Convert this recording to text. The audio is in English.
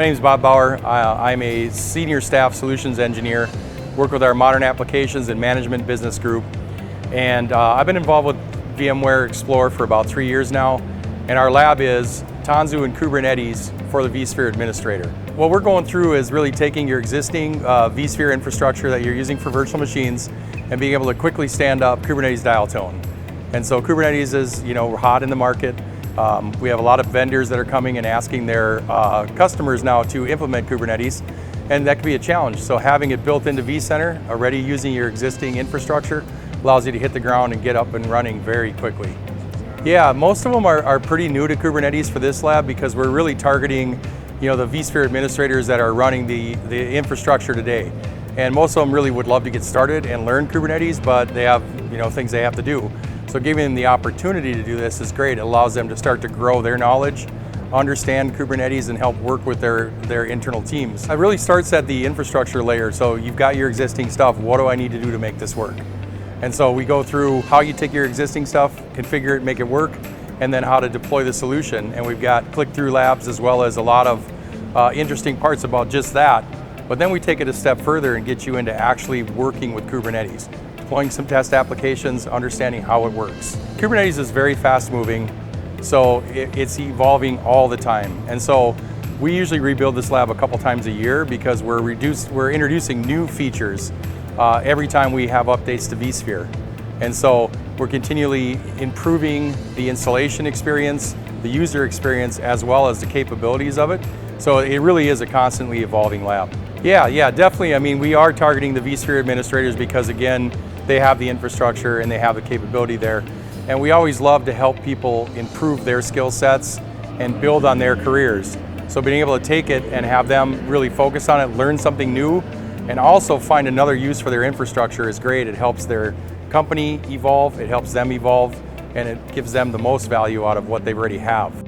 My name is Bob Bauer. I'm a senior staff solutions engineer, work with our modern applications and management business group. And I've been involved with VMware Explore for about 3 years now. And our lab is Tanzu and Kubernetes for the vSphere administrator. What we're going through is really taking your existing vSphere infrastructure that you're using for virtual machines and being able to quickly stand up Kubernetes dial tone. And so Kubernetes is, hot in the market. We have a lot of vendors that are coming and asking their customers now to implement Kubernetes, and that can be a challenge. So having it built into vCenter, already using your existing infrastructure, allows you to hit the ground and get up and running very quickly. Yeah, most of them are pretty new to Kubernetes for this lab because we're really targeting the vSphere administrators that are running the infrastructure today. And most of them really would love to get started and learn Kubernetes, but they have things they have to do. So giving them the opportunity to do this is great. It allows them to start to grow their knowledge, understand Kubernetes, and help work with their internal teams. It really starts at the infrastructure layer. So you've got your existing stuff. What do I need to do to make this work? And so we go through how you take your existing stuff, configure it, make it work, and then how to deploy the solution. And we've got click-through labs as well as a lot of interesting parts about just that. But then we take it a step further and get you into actually working with Kubernetes, deploying some test applications, understanding how it works. Kubernetes is very fast moving, so it's evolving all the time. And so we usually rebuild this lab a couple times a year because we're introducing new features every time we have updates to vSphere. And so we're continually improving the installation experience, the user experience, as well as the capabilities of it. So it really is a constantly evolving lab. Yeah, definitely. I mean, we are targeting the vSphere administrators because, again, they have the infrastructure and they have the capability there. And we always love to help people improve their skill sets and build on their careers. So being able to take it and have them really focus on it, learn something new, and also find another use for their infrastructure is great. It helps their company evolve, it helps them evolve, and it gives them the most value out of what they already have.